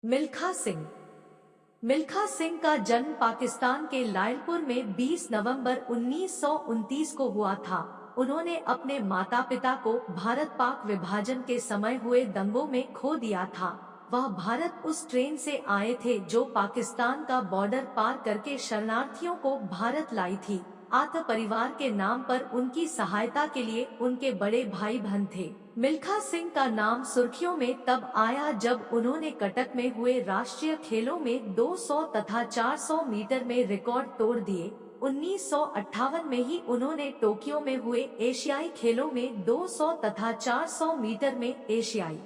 मिल्खा सिंह। मिल्खा सिंह का जन्म पाकिस्तान के लायलपुर में 20 नवंबर 1929 को हुआ था। उन्होंने अपने माता पिता को भारत पाक विभाजन के समय हुए दंगों में खो दिया था। वह भारत उस ट्रेन से आए थे जो पाकिस्तान का बॉर्डर पार करके शरणार्थियों को भारत लाई थी। आत्म परिवार के नाम पर उनकी सहायता के लिए उनके बड़े भाई बहन थे। मिल्खा सिंह का नाम सुर्खियों में तब आया जब उन्होंने कटक में हुए राष्ट्रीय खेलों में 200 तथा 400 मीटर में रिकॉर्ड तोड़ दिए। 1958 में ही उन्होंने टोक्यो में हुए एशियाई खेलों में 200 तथा 400 मीटर में एशियाई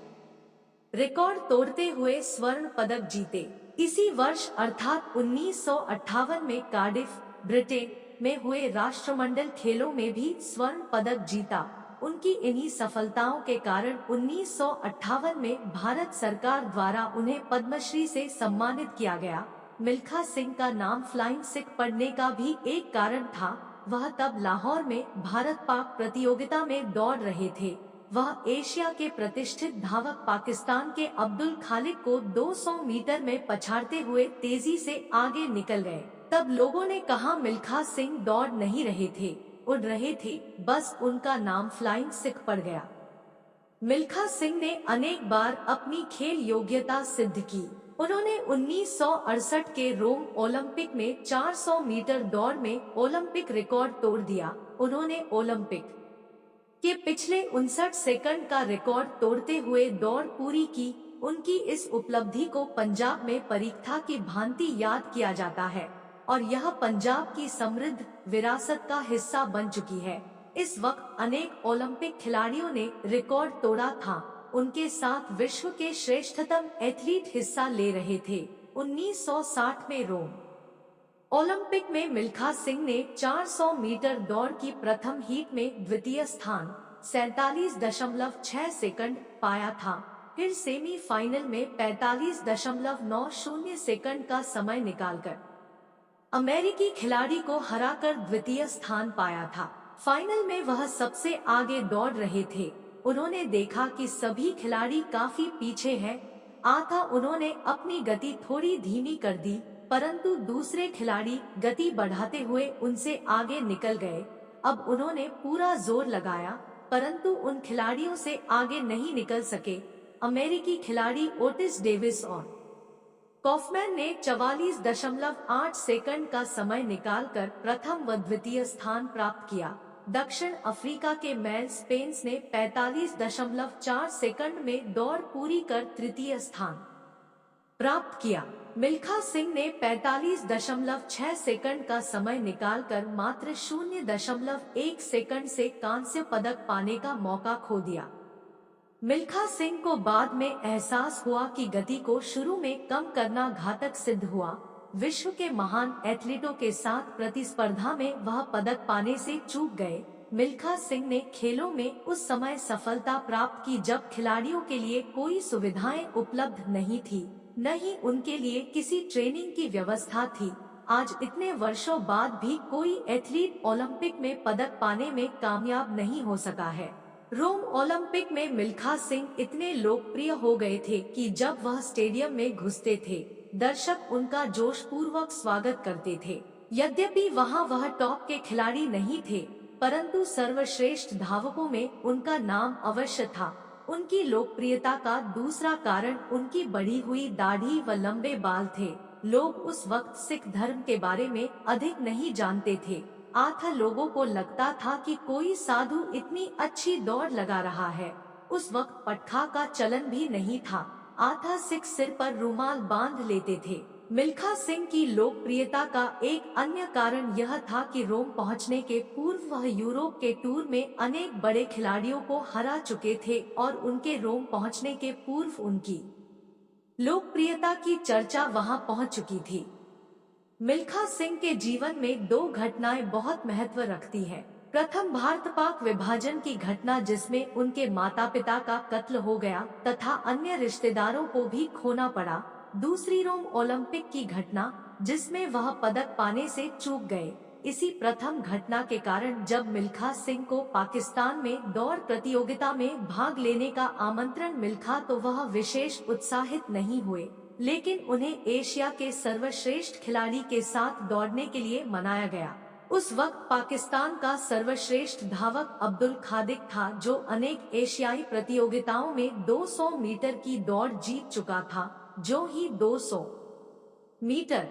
रिकॉर्ड तोड़ते हुए स्वर्ण पदक जीते। इसी वर्ष अर्थात 1958 में कार्डिफ, ब्रिटेन में हुए राष्ट्रमंडल खेलों में भी स्वर्ण पदक जीता। उनकी इन्हीं सफलताओं के कारण 1958 में भारत सरकार द्वारा उन्हें पद्मश्री से सम्मानित किया गया। मिल्खा सिंह का नाम फ्लाइंग सिख पड़ने का भी एक कारण था। वह तब लाहौर में भारत पाक प्रतियोगिता में दौड़ रहे थे। वह एशिया के प्रतिष्ठित धावक पाकिस्तान के अब्दुल खालिक को 200 मीटर में पछाड़ते हुए तेजी से आगे निकल गए। तब लोगों ने कहा मिल्खा सिंह दौड़ नहीं रहे थे, उड़ रहे थे, बस उनका नाम फ्लाइंग सिख पड़ गया। मिल्खा सिंह ने अनेक बार अपनी खेल योग्यता सिद्ध की। उन्होंने 1968 के रोम ओलंपिक में 400 मीटर दौड़ में ओलंपिक रिकॉर्ड तोड़ दिया। उन्होंने ओलंपिक के पिछले 59 सेकंड का रिकॉर्ड तोड़ते हुए दौड़ पूरी की। उनकी इस उपलब्धि को पंजाब में परीक्षा की भांति याद किया जाता है और यह पंजाब की समृद्ध विरासत का हिस्सा बन चुकी है। इस वक्त अनेक ओलंपिक खिलाड़ियों ने रिकॉर्ड तोड़ा था। उनके साथ विश्व के श्रेष्ठतम एथलीट हिस्सा ले रहे थे। 1960 में रोम ओलंपिक में मिल्खा सिंह ने 400 मीटर दौड़ की प्रथम हीट में द्वितीय स्थान 47.6 सेकंड पाया था। फिर सेमीफाइनल में 45.90 सेकंड का समय निकालकर अमेरिकी खिलाड़ी को हराकर द्वितीय स्थान पाया था। फाइनल में वह सबसे आगे दौड़ रहे थे। उन्होंने देखा कि सभी खिलाड़ी काफी पीछे हैं। उन्होंने अपनी गति थोड़ी धीमी कर दी, परंतु दूसरे खिलाड़ी गति बढ़ाते हुए उनसे आगे निकल गए। अब उन्होंने पूरा जोर लगाया, परंतु उन खिलाड़ियों से आगे नहीं निकल सके। अमेरिकी खिलाड़ी ओटिस डेविस और कॉफमैन ने 44.8 सेकंड का समय निकालकर प्रथम व द्वितीय स्थान प्राप्त किया। दक्षिण अफ्रीका के मैल स्पेंस ने 45.4 सेकंड में दौड़ पूरी कर तृतीय स्थान प्राप्त किया। मिल्खा सिंह ने 45.6 सेकंड का समय निकालकर मात्र 0.1 सेकंड से कांस्य पदक पाने का मौका खो दिया। मिल्खा सिंह को बाद में एहसास हुआ कि गति को शुरू में कम करना घातक सिद्ध हुआ। विश्व के महान एथलीटों के साथ प्रतिस्पर्धा में वह पदक पाने से चूक गए। मिल्खा सिंह ने खेलों में उस समय सफलता प्राप्त की जब खिलाड़ियों के लिए कोई सुविधाएं उपलब्ध नहीं थी, न ही उनके लिए किसी ट्रेनिंग की व्यवस्था थी। आज इतने वर्षों बाद भी कोई एथलीट ओलंपिक में पदक पाने में कामयाब नहीं हो सका है। रोम ओलंपिक में मिल्खा सिंह इतने लोकप्रिय हो गए थे कि जब वह स्टेडियम में घुसते थे, दर्शक उनका जोशपूर्वक स्वागत करते थे। यद्यपि वहां वह टॉप के खिलाड़ी नहीं थे, परंतु सर्वश्रेष्ठ धावकों में उनका नाम अवश्य था। उनकी लोकप्रियता का दूसरा कारण उनकी बढ़ी हुई दाढ़ी व लंबे बाल थे। लोग उस वक्त सिख धर्म के बारे में अधिक नहीं जानते थे। लोगों को लगता था कि कोई साधु इतनी अच्छी दौड़ लगा रहा है। उस वक्त पटखा का चलन भी नहीं था। सिख सिर पर रुमाल बांध लेते थे। मिल्खा सिंह की लोकप्रियता का एक अन्य कारण यह था कि रोम पहुंचने के पूर्व वह यूरोप के टूर में अनेक बड़े खिलाड़ियों को हरा चुके थे और उनके रोम पहुंचने के पूर्व उनकी लोकप्रियता की चर्चा वहां पहुंच चुकी थी। मिल्खा सिंह के जीवन में दो घटनाएं बहुत महत्व रखती हैं। प्रथम भारत पाक विभाजन की घटना जिसमें उनके माता पिता का कत्ल हो गया तथा अन्य रिश्तेदारों को भी खोना पड़ा। दूसरी रोम ओलंपिक की घटना जिसमें वह पदक पाने से चूक गए। इसी प्रथम घटना के कारण जब मिल्खा सिंह को पाकिस्तान में दौड़ प्रतियोगिता में भाग लेने का आमंत्रण मिला तो वह विशेष उत्साहित नहीं हुए। लेकिन उन्हें एशिया के सर्वश्रेष्ठ खिलाड़ी के साथ दौड़ने के लिए मनाया गया। उस वक्त पाकिस्तान का सर्वश्रेष्ठ धावक अब्दुल खादिक था, जो अनेक एशियाई प्रतियोगिताओं में 200 मीटर की दौड़ जीत चुका था। जो ही 200 मीटर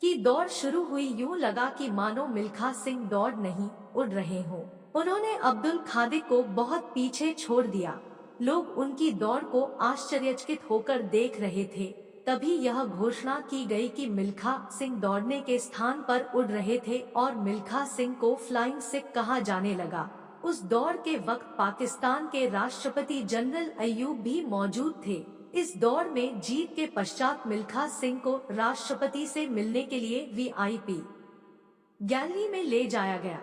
की दौड़ शुरू हुई, यूं लगा कि मानो मिल्खा सिंह दौड़ नहीं उड़ रहे हों। उन्होंने अब्दुल खादिक को बहुत पीछे छोड़ दिया। लोग उनकी दौड़ को आश्चर्यचकित होकर देख रहे थे। तभी यह घोषणा की गई कि मिल्खा सिंह दौड़ने के स्थान पर उड़ रहे थे और मिल्खा सिंह को फ्लाइंग सिख कहा जाने लगा। उस दौड़ के वक्त पाकिस्तान के राष्ट्रपति जनरल अय्यूब भी मौजूद थे। इस दौड़ में जीत के पश्चात मिल्खा सिंह को राष्ट्रपति से मिलने के लिए वीआईपी गैलरी में ले जाया गया।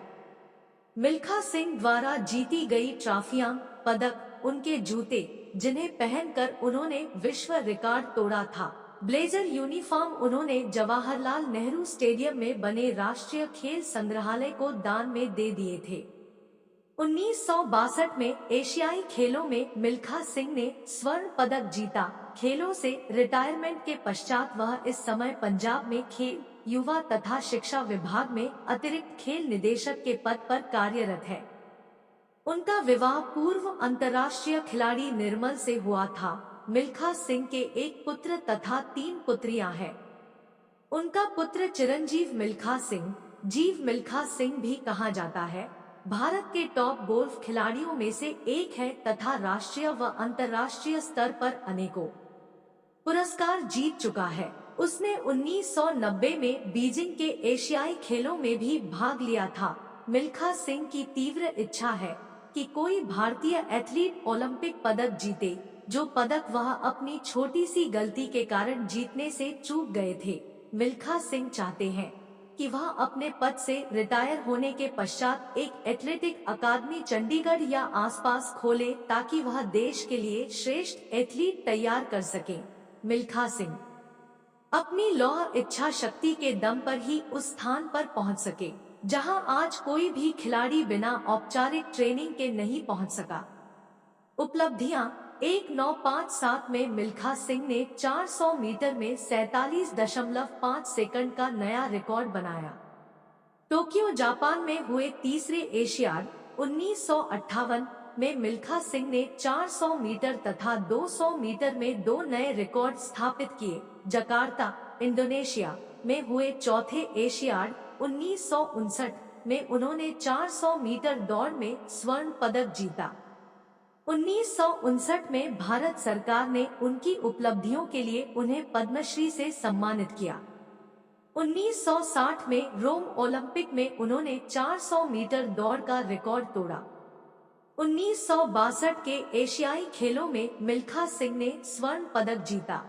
मिल्खा सिंह द्वारा जीती गई ट्रॉफियां, पदक, उनके जूते, जिन्हें पहनकर उन्होंने विश्व रिकॉर्ड तोड़ा था, ब्लेजर यूनिफॉर्म उन्होंने जवाहरलाल नेहरू स्टेडियम में बने राष्ट्रीय खेल संग्रहालय को दान में दे दिए थे। 1962 में एशियाई खेलों में मिल्खा सिंह ने स्वर्ण पदक जीता। खेलों से रिटायरमेंट के पश्चात वह इस समय पंजाब में खेल, युवा तथा शिक्षा विभाग में अतिरिक्त खेल निदेशक के पद पर कार्यरत है। उनका विवाह पूर्व अंतर्राष्ट्रीय खिलाड़ी निर्मल से हुआ था। मिल्खा सिंह के एक पुत्र तथा 3 पुत्रियां हैं। उनका पुत्र चिरंजीव मिल्खा सिंह, जीव मिल्खा सिंह भी कहा जाता है, भारत के टॉप गोल्फ खिलाड़ियों में से एक है तथा राष्ट्रीय व अंतर्राष्ट्रीय स्तर पर अनेकों पुरस्कार जीत चुका है। उसने 1990 में बीजिंग के एशियाई खेलों में भी भाग लिया था। मिल्खा सिंह की तीव्र इच्छा है कि कोई भारतीय एथलीट ओलंपिक पदक जीते, जो पदक वह अपनी छोटी सी गलती के कारण जीतने से चूक गए थे। मिल्खा सिंह चाहते हैं कि वह अपने पद से रिटायर होने के पश्चात एक एथलेटिक अकादमी चंडीगढ़ या आसपास खोले, ताकि वह देश के लिए श्रेष्ठ एथलीट तैयार कर सके। मिल्खा सिंह अपनी लौह इच्छा शक्ति के दम पर ही उस स्थान पर पहुंच सके, जहां आज कोई भी खिलाड़ी बिना औपचारिक ट्रेनिंग के नहीं पहुंच सका। उपलब्धियां: 1957 में मिल्खा सिंह ने 400 मीटर में 47.5 सेकंड का नया रिकॉर्ड बनाया। टोक्यो जापान में हुए तीसरे एशियाड 1958 में मिल्खा सिंह ने 400 मीटर तथा 200 मीटर में 2 नए रिकॉर्ड स्थापित किए। जकार्ता, इंडोनेशिया में हुए चौथे एशियाड 1959 में उन्होंने 400 मीटर दौड़ में स्वर्ण पदक जीता। 1959 में भारत सरकार ने उनकी उपलब्धियों के लिए उन्हें पद्मश्री से सम्मानित किया। 1960 में रोम ओलंपिक में उन्होंने 400 मीटर दौड़ का रिकॉर्ड तोड़ा। 1962 के एशियाई खेलों में मिल्खा सिंह ने स्वर्ण पदक जीता।